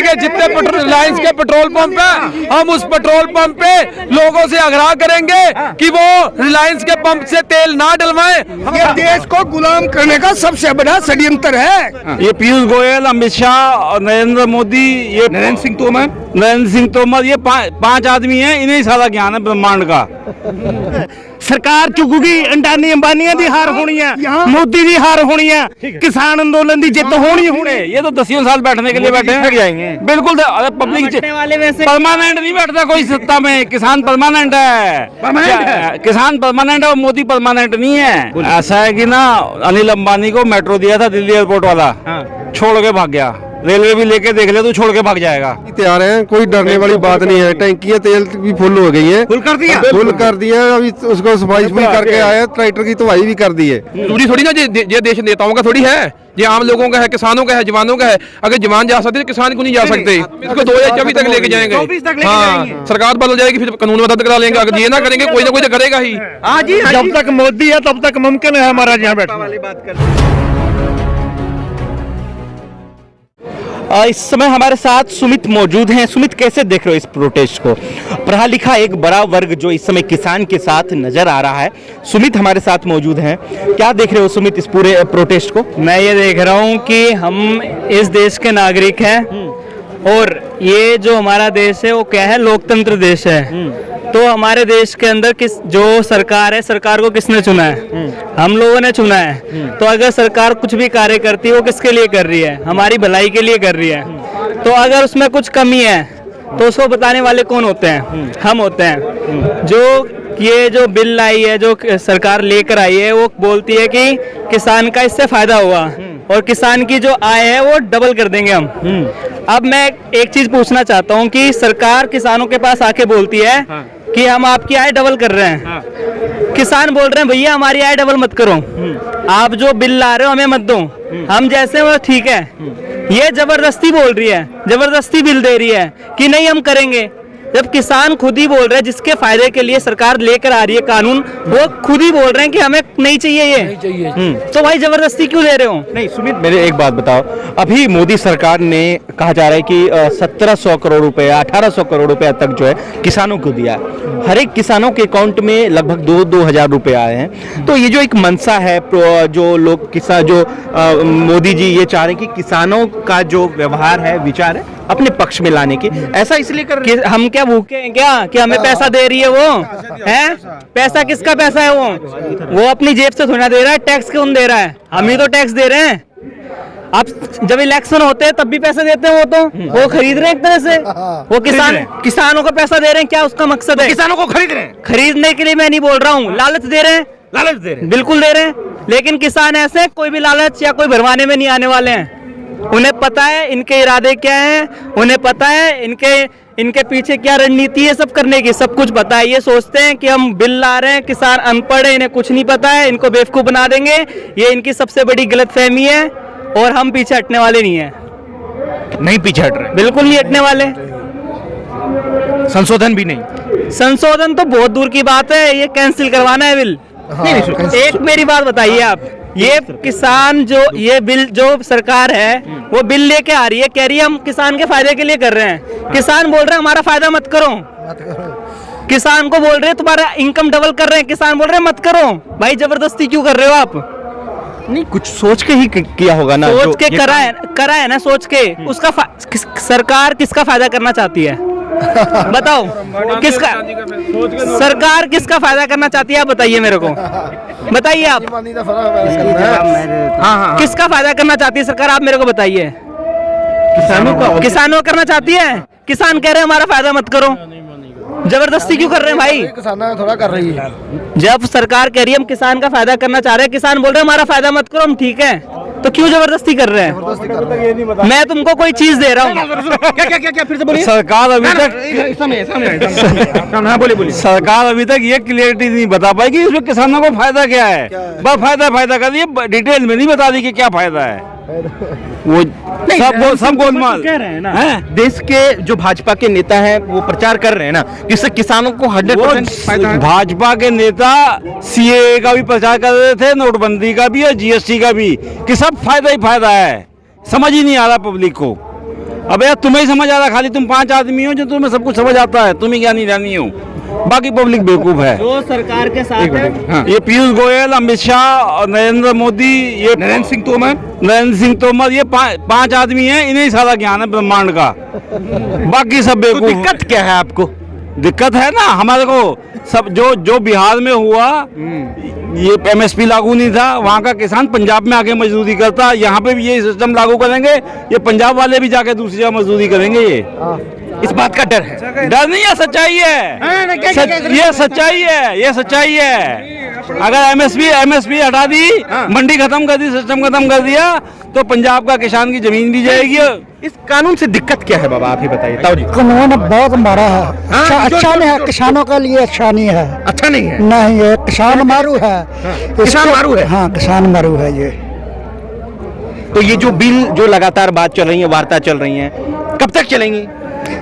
करेंगे जितने रिलायंस के पेट्रोल पंप है, हम उस पेट्रोल पंप पे लोगों से आग्रह करेंगे कि वो रिलायंस के पंप से तेल ना डलवाएं। ये देश को गुलाम करने का सबसे बड़ा षड्यंत्र है। ये पीयूष गोयल, अमित शाह और नरेंद्र मोदी, ये नरेंद्र सिंह तोमर, ये पांच आदमी हैं, इन्हें सारा ज्ञान है ब्रह्मांड का। सरकार चुकूगी, अंडानी अंबानी दी हार होनी है, मोदी दी हार होनी है, किसान आंदोलन दी जित होनी होनी। ये तो 10 साल बैठने के लिए बैठे हैं, जाएंगे बिल्कुल। पब्लिक परमानेंट नहीं बैठता कोई सत्ता में, किसान परमानेंट है, किसान परमानेंट है और मोदी परमानेंट नहीं है। ऐसा है कि ना, अनिल अंबानी को मेट्रो दिया था दिल्ली एयरपोर्ट वाला, छोड़ के भाग गया। रेलवे भी लेके देख ले तो छोड़ के भाग जाएगा। तैयार हैं, कोई डरने वाली बात नहीं है। टैंकियां तेल भी फुल हो गई है, फुल कर दिया अभी उसको सफाई भी करके आया, ट्रैक्टर की धुलाई भी कर दी है। जरूरी थोड़ी ना ये देश नेताओं का थोड़ी है, ये आम लोगों का है, किसानों का है, जवानों का है। अगर जवान जा सकते तो किसान क्यों नहीं जा सकते? इसको 2024 तक लेके जाएंगे। हाँ, सरकार बदल जाएगी, फिर कानून रद्द करा लेंगे। अगर ये ना करेंगे, कोई ना कोई तो करेगा ही। जब तक मोदी है तब तक मुमकिन है हमारा यहाँ बैठना। इस समय हमारे साथ सुमित मौजूद हैं। सुमित, कैसे देख रहे हो इस प्रोटेस्ट को? पढ़ा लिखा एक बड़ा वर्ग जो इस समय किसान के साथ नजर आ रहा है, सुमित हमारे साथ मौजूद हैं। क्या देख रहे हो सुमित इस पूरे प्रोटेस्ट को? मैं ये देख रहा हूँ कि हम इस देश के नागरिक हैं और ये जो हमारा देश है वो क्या है, लोकतंत्र देश है। तो हमारे देश के अंदर जो सरकार है, सरकार को किसने चुना है? हम लोगों ने चुना है। तो अगर सरकार कुछ भी कार्य करती है वो किसके लिए कर रही है? हमारी भलाई के लिए कर रही है। तो अगर उसमें कुछ कमी है तो उसको बताने वाले कौन होते हैं? हम होते हैं। ये जो बिल आई है, जो सरकार लेकर आई है, वो बोलती है कि किसान का इससे फायदा हुआ और किसान की जो आय है वो डबल कर देंगे हम। अब मैं एक चीज पूछना चाहता हूँ कि सरकार किसानों के पास आके बोलती है कि हम आपकी आय डबल कर रहे हैं। किसान बोल रहे हैं भैया हमारी आय डबल मत करो, आप जो बिल ला रहे हो हमें मत दो, हम जैसे वो ठीक है। ये जबरदस्ती बोल रही है, जबरदस्ती बिल दे रही है कि नहीं हम करेंगे, जब किसान खुद ही बोल रहे हैं जिसके फायदे के लिए सरकार लेकर आ रही है कानून, वो खुद ही बोल रहे हैं कि हमें नहीं चाहिए ये। तो भाई जबरदस्ती क्यों ले रहे हो? नहीं सुमित, मेरे एक बात बताओ, अभी मोदी सरकार ने कहा जा रहा है कि 1700 करोड़ रुपए, 1800 करोड़ रुपए तक जो है किसानों को दिया। हर एक किसानों के अकाउंट में लगभग 2-2 हजार रुपए आए हैं। तो ये जो एक मनसा है, जो लोग किसान, जो मोदी जी ये चाह रहे हैं कि किसानों का जो व्यवहार है, विचार है, अपने पक्ष में लाने की, ऐसा इसलिए कर रहे हैं। हम क्या भूखे हैं क्या कि हमें पैसा दे रही है वो? है पैसा किसका पैसा है? वो अपनी जेब से थोड़ा दे रहा है। टैक्स कौन दे रहा है? हम ही तो टैक्स दे रहे हैं। अब जब इलेक्शन होते हैं तब भी पैसे देते हैं, वो खरीद रहे हैं एक तरह से। वो किसानों को पैसा दे रहे हैं, क्या उसका मकसद है? किसानों को खरीद रहे हैं। खरीदने के लिए मैं नहीं बोल रहा हूँ, लालच दे रहे हैं। बिल्कुल दे रहे हैं, लेकिन किसान ऐसे कोई भी लालच या कोई भरवाने में नहीं आने वाले हैं। उन्हें पता है इनके इरादे क्या हैं, उन्हें पता है इनके पीछे क्या रणनीति है सब करने की, सब कुछ पता है। ये सोचते हैं कि हम बिल ला रहे हैं, किसान अनपढ़ है, इन्हें कुछ नहीं पता है, इनको बेवकूफ बना देंगे। ये इनकी सबसे बड़ी गलतफहमी है और हम पीछे हटने वाले नहीं है। नहीं पीछे हट रहे, बिल्कुल नहीं हटने वाले। संशोधन भी नहीं, संशोधन तो बहुत दूर की बात है, ये कैंसिल करवाना है बिल। एक मेरी बात बताइए आप, ये किसान जो ये बिल जो सरकार है वो बिल लेके आ रही है, कह रही है हम किसान के फायदे के लिए कर रहे हैं। किसान बोल रहे हैं हमारा फायदा मत करो। किसान को बोल रहे हैं तुम्हारा इनकम डबल कर रहे हैं, किसान बोल रहे हैं मत करो। भाई जबरदस्ती क्यों कर रहे हो आप? नहीं, कुछ सोच के ही किया होगा ना, सोच के करा है ना, सोच के। उसका सरकार किसका फायदा करना चाहती है बताओ? किसका सरकार किसका फायदा करना चाहती है आप बताइए मेरे को, बताइए आप। किसका फायदा करना चाहती है सरकार, आप मेरे को बताइए। किसानों का करना चाहती है। किसान कह रहे हैं हमारा फायदा मत करो, जबरदस्ती क्यों कर रहे हैं भाई? किसान थोड़ा कर रही है। जब सरकार कह रही है हम किसान का फायदा करना चाह रहे हैं, किसान बोल रहे हैं हमारा फायदा मत करो, हम ठीक है, तो क्यों जबरदस्ती कर रहे हैं? मैं तुमको कोई चीज दे रहा हूँ। क्या फिर से बोलिए। सरकार अभी तक ये क्लियरिटी नहीं बता पाई कि इसमें किसानों को फायदा क्या है। बस फायदा कर दिए, डिटेल में नहीं बता दी कि क्या फायदा है। वो सब गोलमाल कह रहे हैं ना। देश के जो भाजपा के नेता हैं वो प्रचार कर रहे हैं ना, जिससे किसानों को 100% फायदा है। भाजपा के नेता सीएए का भी प्रचार कर रहे थे, नोटबंदी का भी और जीएसटी का भी, कि सब फायदा ही फायदा है। समझ ही नहीं आ रहा पब्लिक को। अब यार तुम्हें ही समझ आ रहा, खाली तुम 5 आदमी हो जो तुम्हें सब कुछ समझ आता है, तुम ही ज्ञानी रानी हो, बाकी पब्लिक बेवकूफ है। जो सरकार के साथ है, ये पीयूष गोयल, अमित शाह, नरेंद्र मोदी, ये नरेंद्र सिंह तोमर, ये 5 आदमी हैं, इन्हें ही सारा ज्ञान है ब्रह्मांड का, बाकी सब बेवकूफ। दिक्कत क्या है आपको? दिक्कत है ना हमारे को, सब जो बिहार में हुआ, ये एमएसपी लागू नहीं था, वहाँ का किसान पंजाब में आके मजदूरी करता, यहाँ पे भी यही सिस्टम लागू करेंगे, ये पंजाब वाले भी जाके दूसरी जगह मजदूरी करेंगे। ये इस बात का डर है? डर नहीं है, सच्चाई है, ये सच्चाई है, ये सच्चाई है। अगर एमएसपी हटा दी, मंडी खत्म कर दी, सिस्टम खत्म कर दिया, तो पंजाब का किसान की जमीन भी जाएगी। इस कानून से दिक्कत क्या है बाबा, आप ही बताइए। ताऊ जी, कानून बहुत मारा है, अच्छा नहीं है, किसानों के लिए अच्छा नहीं है। अच्छा नहीं है? नहीं, ये किसान मारू है। किसान मारू है? हाँ, किसान मारू है ये। तो ये जो बिल, जो लगातार बात चल रही है, वार्ता चल रही है, कब तक चलेंगी?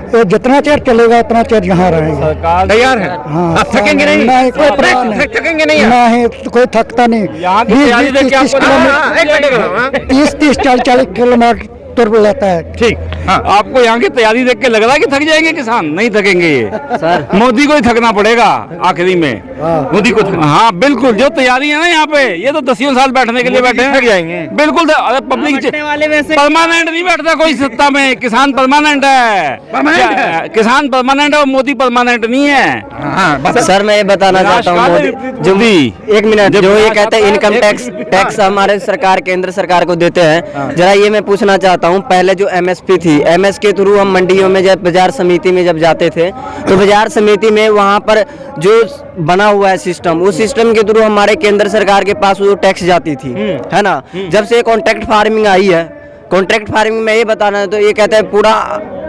ये जितना चेर चलेगा उतना चेर यहाँ रहेंगे। तैयार है? हाँ, आप थकेंगे नहीं? नहीं, कोई परवाह नहीं। थकेंगे नहीं? नहीं, कोई थकता नहीं। यहाँ की तैयारी देख के आपको 30-30, 40-40 किलोमीटर लेता है। ठीक, हाँ। आपको यहाँ की तैयारी देख के लग रहा है कि थक जाएंगे किसान? नहीं थकेंगे ये सर, मोदी को ही थकना पड़ेगा आखिरी में, मोदी को। हाँ बिल्कुल, जो तैयारी है ना यहाँ पे, ये तो 10 साल बैठने के लिए बैठे हैं, थक जाएंगे बिल्कुल। अरे पब्लिक वाले वैसे परमानेंट नहीं बैठता कोई सत्ता में, किसान परमानेंट है, किसान परमानेंट है और मोदी परमानेंट नहीं है। सर मैं ये बताना चाहता हूँ, मोदी जो भी, एक मिनट, जो ये कहते हैं इनकम टैक्स हमारे सरकार, केंद्र सरकार को देते हैं, जरा ये मैं पूछना चाहता हूँ, पहले जो एमएसपी थी, एमएस के थ्रू हम मंडियों में जब बाजार समिति में जब जाते थे, तो बाजार समिति में वहाँ पर जो बना हुआ है सिस्टम, उस सिस्टम के थ्रू हमारे केंद्र सरकार के पास वो टैक्स जाती थी, है ना। जब से कॉन्ट्रैक्ट फार्मिंग आई है, कॉन्ट्रैक्ट फार्मिंग में ये बताना है, तो ये कहते हैं पूरा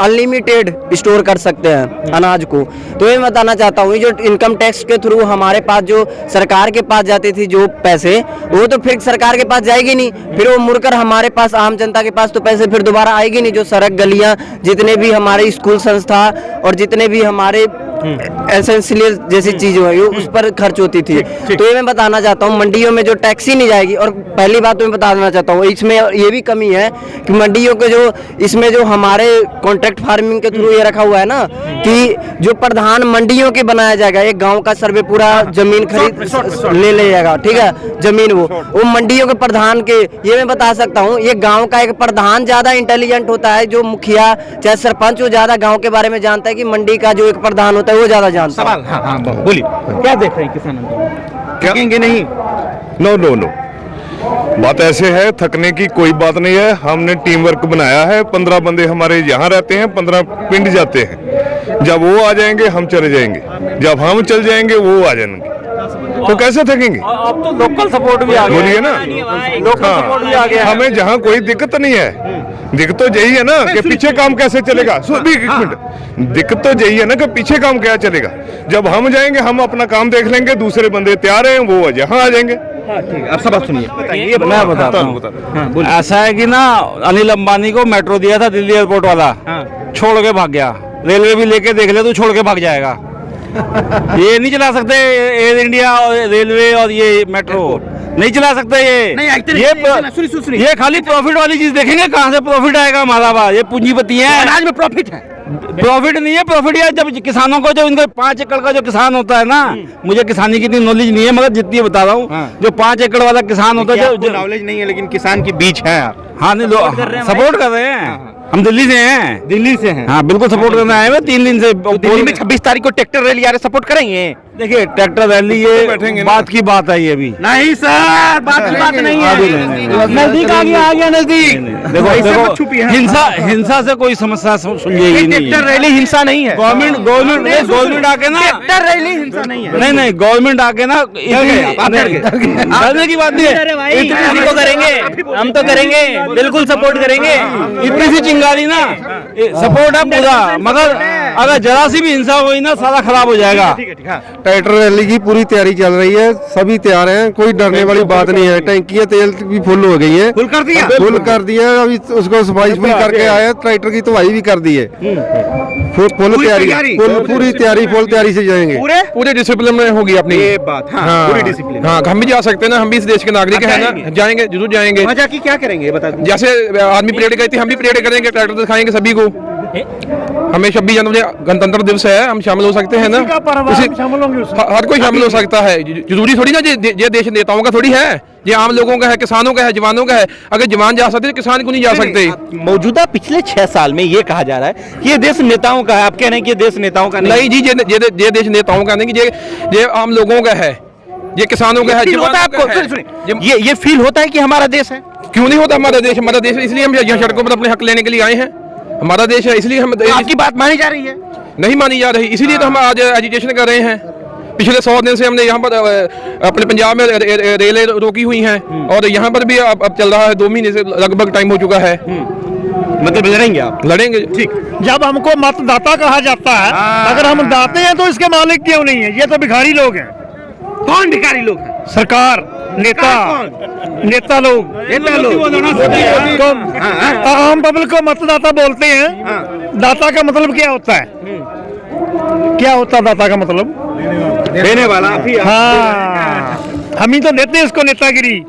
अनलिमिटेड स्टोर कर सकते हैं अनाज को। तो ये बताना चाहता हूँ, ये जो इनकम टैक्स के थ्रू हमारे पास जो सरकार के पास जाती थी जो पैसे, वो तो फिर सरकार के पास जाएगी नहीं, फिर वो मुड़कर हमारे पास, आम जनता के पास तो पैसे फिर दोबारा आएगी नहीं। जो सड़क गलियाँ, जितने भी हमारे स्कूल संस्था और जितने भी हमारे एसेंशियल जैसी चीजें हुई, उस पर खर्च होती थी। तो ये मैं बताना चाहता हूँ, मंडियों में जो टैक्स ही नहीं जाएगी। और पहली बात तो मैं बताना चाहता हूँ, इसमें ये भी कमी है कि मंडियों के जो, इसमें जो हमारे कॉन्ट्रैक्ट फार्मिंग के थ्रू ये रखा हुआ है ना, कि जो प्रधान मंडियों के बनाया जाएगा, एक गांव का सर्वे पूरा जमीन खरीद ले जाएगा, ठीक है, जमीन वो मंडियों के प्रधान के, ये मैं बता सकता हूँ, ये गाँव का एक प्रधान ज्यादा इंटेलिजेंट होता है, जो मुखिया चाहे सरपंच वो ज्यादा गाँव के बारे में जानता है, कि मंडी का जो एक प्रधान होता है वो ज्यादा जानता है। सवाल, हाँ बोलिए, क्या देख रहे हैं किसान आंदोलन? थकेंगे नहीं? नो, बात ऐसे है, थकने की कोई बात नहीं है। हमने टीम वर्क बनाया है, 15 बंदे हमारे यहाँ रहते हैं, 15 पिंड जाते हैं। जब वो आ जाएंगे हम चले जाएंगे, जब हम चल जाएंगे वो आ जाएंगे, तो कैसे थकेंगे? अब तो लोकल सपोर्ट भी आ गया, बोलिए ना, लोकल सपोर्ट भी आ गया। हमें जहाँ कोई दिक्कत नहीं है, दिक्कत तो यही है ना कि पीछे काम कैसे चलेगा। एक मिनट, दिक्कत तो यही है ना कि पीछे काम क्या चलेगा। जब हम जाएंगे हम अपना काम देख लेंगे, दूसरे बंदे तैयार हैं वो यहाँ आ जाएंगे। ठीक है, आप सब सुनिए, बताइए। मैं बताता हूँ, ऐसा है कि ना, अनिल अंबानी को मेट्रो दिया था दिल्ली एयरपोर्ट वाला, छोड़ के भाग गया। रेलवे भी लेके देख ले तो छोड़ के भाग जाएगा। ये नहीं चला सकते एयर इंडिया और रेलवे और ये मेट्रो नहीं चला सकते। ये खाली प्रॉफिट वाली चीज देखेंगे, कहाँ से प्रॉफिट आएगा हमारा बा, ये पूंजीपति है। अनाज में प्रॉफिट है? प्रॉफिट नहीं है, प्रॉफिट है जब किसानों को, जो इनका 5 एकड़ का जो किसान होता है ना, मुझे किसानी की इतनी नॉलेज नहीं है, मगर जितनी बता रहा हूँ, जो 5 एकड़ वाला किसान होता है, जो नॉलेज नहीं है लेकिन किसान के बीच है आप। हाँ नहीं, सपोर्ट कर रहे हैं, हम दिल्ली से हैं। दिल्ली से हैं? हाँ बिल्कुल सपोर्ट करने आए हैं 3 दिन से। दिल्ली में 26 तारीख को ट्रैक्टर रैली आ रही, सपोर्ट करेंगे? देखिए ट्रैक्टर रैली ये बात की बात है, ये भी नहीं सर, बात की बात नहीं है, नजदीक आ गया नजदीक। देखो हिंसा से कोई समस्या सुलझेगी नहीं। ट्रैक्टर रैली हिंसा नहीं है। गवर्नमेंट आके ना, ट्रैक्टर रैली हिंसा नहीं है। नहीं गवर्नमेंट आके ना, डरने की बात नहीं है। को करेंगे, हम तो करेंगे, बिल्कुल सपोर्ट करेंगे। इतनी सी चिंगारी ना, सपोर्ट है पूरा, मगर अगर जरा सी भी हिंसा हुई ना सारा खराब हो जाएगा। ट्रैक्टर रैली की पूरी तैयारी चल रही है, सभी तैयार हैं, कोई डरने वाली बात नहीं है। टैंकियां तेल भी फुल हो गई है, फुल कर दिया। अभी उसको सफाई करके आया, ट्रैक्टर की धुलाई भी कर दी है। फुल तैयारी, पूरी तैयारी, फुल तैयारी से जाएंगे। पूरे डिसिप्लिन में होगी अपनी ये बात। पूरी डिसिप्लिन। हाँ, हम भी जा सकते हैं ना, हम भी इस देश के नागरिक हैं ना, जाएंगे, जरूर जाएंगे। मजा की क्या करेंगे बता दीजिए। जैसे आर्मी परेड गई थी, हम भी परेड करेंगे, ट्रैक्टर दिखाएंगे सभी को। हमें 26 जनवरी गणतंत्र दिवस है, हम शामिल हो सकते हैं ना, हर कोई शामिल हो सकता है। जरूरी थोड़ी ना ये देश नेताओं का थोड़ी है, ये आम लोगों का है, किसानों का है, जवानों का है। अगर जवान जा सकते तो किसान क्यों नहीं जा सकते? मौजूदा पिछले 6 साल में ये कहा जा रहा है कि ये देश नेताओं का है, आप कह रहे हैं कि ये देश नेताओं का नहीं जी, ये देश नेताओं का नहीं, ये आम लोगों का है, ये किसानों का है। ये फील होता है कि हमारा देश है। क्यों नहीं होता हमारा देश? हमारा देश इसलिए हम यहाँ सड़कों पर अपने हक लेने के लिए आए हैं। हमारा देश है, इसलिए हम। आपकी बात मानी जा रही है? नहीं मानी जा रही, इसीलिए तो हम आज एजिटेशन कर रहे हैं। पिछले 100 दिन से हमने यहाँ पर अपने पंजाब में रेलें रोकी हुई हैं, और यहाँ पर भी अब चल रहा है। 2 महीने से लगभग टाइम हो चुका है। मतलब लड़ेंगे आप? लड़ेंगे। ठीक। जब हमको मतदाता कहा जाता है, अगर हम दाते हैं तो इसके मालिक क्यों नहीं है? ये तो भिखारी लोग हैं। कौन भिखारी लोग हैं? सरकार, नेता लोग तो आम पब्लिक को मतदाता बोलते हैं। दाता का मतलब क्या होता है? क्या होता है दाता का मतलब? देने वाला। हाँ, हम ही तो देते हैं इसको नेतागिरी।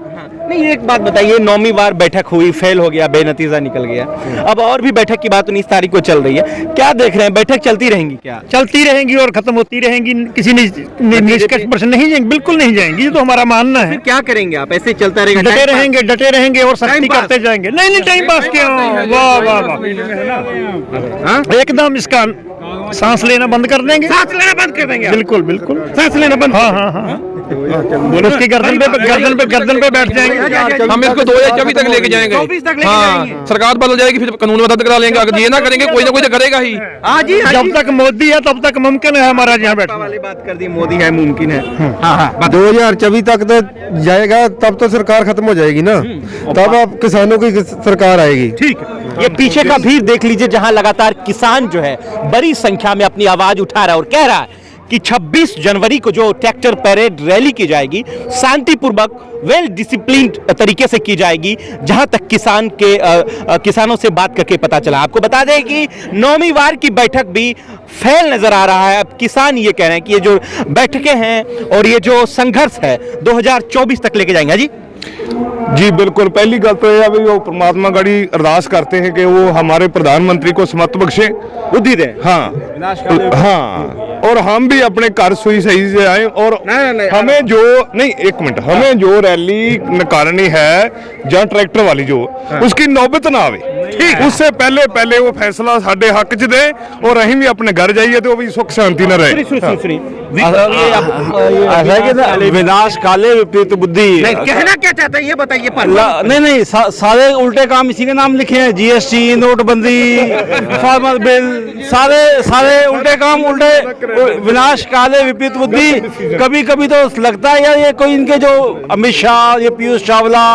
नहीं, एक बात बताइए, 9वीं बार बैठक हुई, फेल हो गया, बेनतीजा निकल गया। अब और भी बैठक की बात 19 तारीख को चल रही है, क्या देख रहे हैं? बैठक चलती रहेंगी क्या? चलती रहेंगी और खत्म होती रहेंगी। किसी निष्कर्ष पर नहीं जाएंगे, बिल्कुल नहीं जाएंगी, ये तो हमारा मानना है। क्या करेंगे आप? ऐसे चलता रहेगा? डटे रहेंगे और सख्ती करते जाएंगे। नहीं, टाइम पास क्यों? वाह वाह वाह, एकदम इसका सांस लेना बंद कर देंगे। सांस लेना बंद कर देंगे? बिल्कुल बिल्कुल, सांस लेना बंद। हाँ, उसकी गर्दन पे बैठ जाएंगे। हम इसको 2024 तक लेके जाएंगे। हाँ, सरकार बदल जाएगी, फिर कानून रद्द करा लेंगे। अगर ये ना करेंगे, कोई ना कोई तो करेगा ही। जब तक मोदी है तब तक मुमकिन है हमारा यहाँ बैठना। वाली बात कर दी, मोदी है, मुमकिन है। 2024 तक तो जाएगा, तब तो सरकार खत्म हो जाएगी ना, तब अब किसानों की सरकार आएगी। ठीक। ये पीछे का भीड़ देख लीजिए, जहां लगातार किसान जो है बड़ी संख्या में अपनी आवाज उठा रहा है और कह रहा है कि 26 जनवरी को जो ट्रैक्टर पैरेड रैली की जाएगी, शांतिपूर्वक, वेल डिसिप्लिन्ड तरीके से की जाएगी, जहां तक किसानों से बात करके पता चला। आपको बता दें कि 9वीं बार की बैठक भी फेल नजर आ रहा है। अब किसान ये कह रहे हैं कि ये जो बैठकें हैं और ये जो संघर्ष है 2024 तक लेके जाएंगे। जी बिल्कुल। पहली गल तो यह वो परमात्मा गड़ी अरदास करते हैं कि वो हमारे प्रधानमंत्री को समत बख्शे, बुद्धि दे। हाँ, और हम भी अपने घर सुई सही से आए। और हमें जो नहीं, एक मिनट, हमें जो रैली निकालनी है जहाँ ट्रैक्टर वाली जो, उसकी नौबत ना आवे, ठीक, उससे पहले वो फैसला साडे हक च दे और अहीं भी अपने घर जाइए तो भी सुख शांति न रहे। विनाश काले विपरीत बुद्धि। कहना क्या चाहते हैं ये बताइए। नहीं, सारे उल्टे काम इसी के नाम लिखे हैं। GST, नोटबंदी, फार्मर बिल, सारे उल्टे काम, उल्टे विनाश काले विपरीत बुद्धि। कभी कभी तो लगता है यार ये कोई इनके जो अमित शाह, ये पीयूष चावला,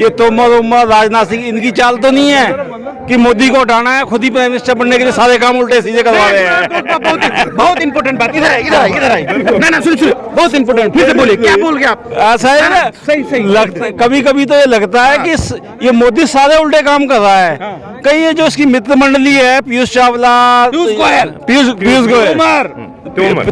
ये तोमर, राजनाथ सिंह, इनकी चाल तो नहीं है कि मोदी को हटाना है, खुद ही प्राइम मिनिस्टर बनने के लिए सारे काम उल्टे सीधे करवा रहे हैं। बहुत इंपॉर्टेंट बात, इधर ना सुन, बहुत इंपॉर्टेंट, फिर से बोलिए, क्या बोल गए आप? ऐसा है ना, सही कभी कभी तो ये लगता है कि ये मोदी सारे उल्टे काम कर रहा है। कहीं ये जो इसकी मित्र मंडली है, पीयूष चावला, पीयूष गोयल,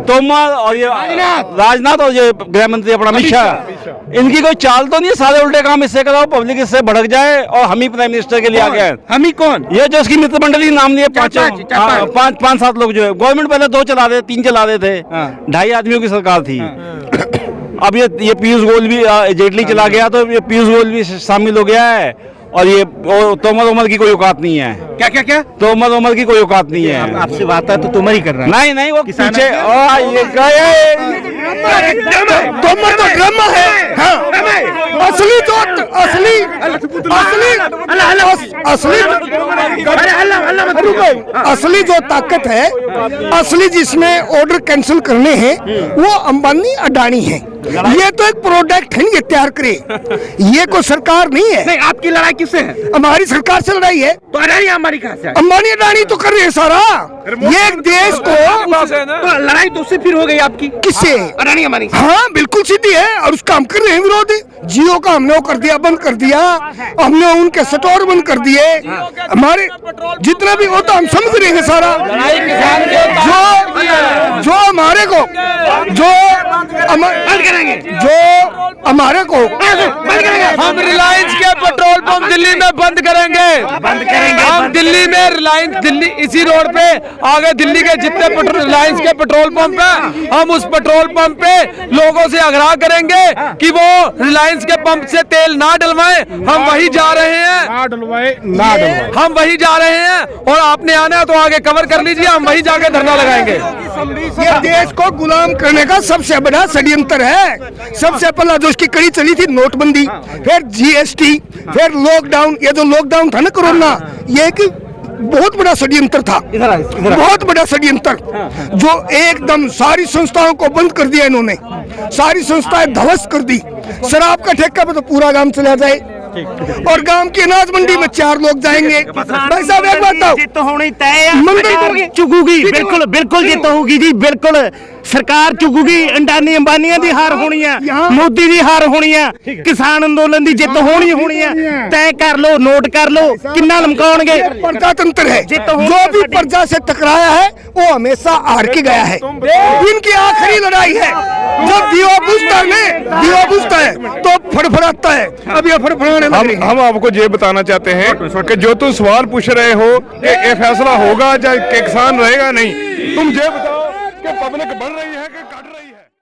तोमर और ये राजनाथ और ये गृह मंत्री अपना अमित शाह, इनकी कोई चाल तो नहीं, सारे उल्टे काम इससे कराओ, पब्लिक इससे भड़क जाए और हम ही प्राइम मिनिस्टर के लिए आ गए। हम ही कौन? ये जो इसकी मित्र मंडली नाम लिए 5-7 लोग जो है, गवर्नमेंट पहले 2 चला रहे, 3 चला रहे थे, 2.5 आदमियों की सरकार थी। अब ये पीयूष गोयल भी, जेटली चला गया तो ये पीयूष गोयल भी शामिल हो गया है। और ये तोमर की कोई औकात नहीं है। क्या तोमर की कोई औकात नहीं है। आपसे बात है तो तोमर ही कर रहा है। नहीं, वो पीछे तोमर तो ड्रामा है। असली जो ताकत है, असली जिसमें ऑर्डर कैंसिल करने हैं, वो अंबानी अडानी है। ये तो एक प्रोडक्ट है, ये तैयार करे, ये कोई सरकार नहीं है। नहीं, आपकी लड़ाई किससे है? हमारी सरकार से लड़ाई है। तो अडानी अंबानी कहाँ से? अंबानी अडानी तो कर रहे हैं सारा। ये देश को तो लड़ाई तो उससे फिर हो गई आपकी किससे? अडानी अंबानी से। हाँ बिल्कुल सीधी है, और उसका हम कर रहे हैं विरोध। जियो का हमने वो कर दिया, बंद कर दिया, हमने उनके स्टोर बंद कर दिए। हमारे जितना भी वो तो हम समझ रहे हैं सारा, जो हमारे को जो हमारे को हम रिलायंस के पेट्रोल पंप दिल्ली में बंद करेंगे। हम दिल्ली में रिलायंस दिल्ली इसी रोड पे आगे दिल्ली के जितने रिलायंस के पेट्रोल पंप है, हम उस पेट्रोल पंप पे लोगों से आग्रह करेंगे कि वो रिलायंस के पंप से तेल ना डलवाएं। हम वही जा रहे हैं, हम वही जा रहे हैं, और आपने आना है तो आगे कवर कर लीजिए, हम वही जाके धरना लगाएंगे। ये देश को गुलाम करने का सबसे बड़ा षड्यंत्र है। सबसे पहला जो इसकी कड़ी चली थी नोटबंदी, फिर जीएसटी, फिर लॉकडाउन। ये जो लॉकडाउन था ना कोरोना, ये एक बहुत बड़ा षड्यंत्र था, बहुत बड़ा षड्यंत्र, जो एकदम सारी संस्थाओं को बंद कर दिया इन्होंने, सारी संस्थाएं ध्वस्त कर दी। शराब का ठेका पे तो पूरा गांव चला जाए, और गांव की अनाज मंडी में 4 लोग जाएंगे। भाई साहब एक बात बताओ, जित होनी तय है, मंदिर चुकूगी, बिल्कुल बिल्कुल जित होगी जी, बिल्कुल सरकार चुकूगी। अंडानी अंबानिया दी हार होनी है, मोदी दी हार होनी है, किसान अंदोलन दी जित होनी है। तय कर लो, नोट कर लो, किन्ना लमकाओगे। प्रजातंत्र है, जो भी प्रजा से टकराया है वो हमेशा हार के गया है। इनकी आखिरी लड़ाई है, जब दिया बुझता है तो फड़फड़ाता है। अब ये फड़फड़ाने लग रही है। हम आपको ये बताना चाहते हैं कि जो तुम सवाल पूछ रहे हो कि ये फैसला होगा या किसान रहेगा नहीं, तुम ये बताओ कि पब्लिक बढ़ रही है कि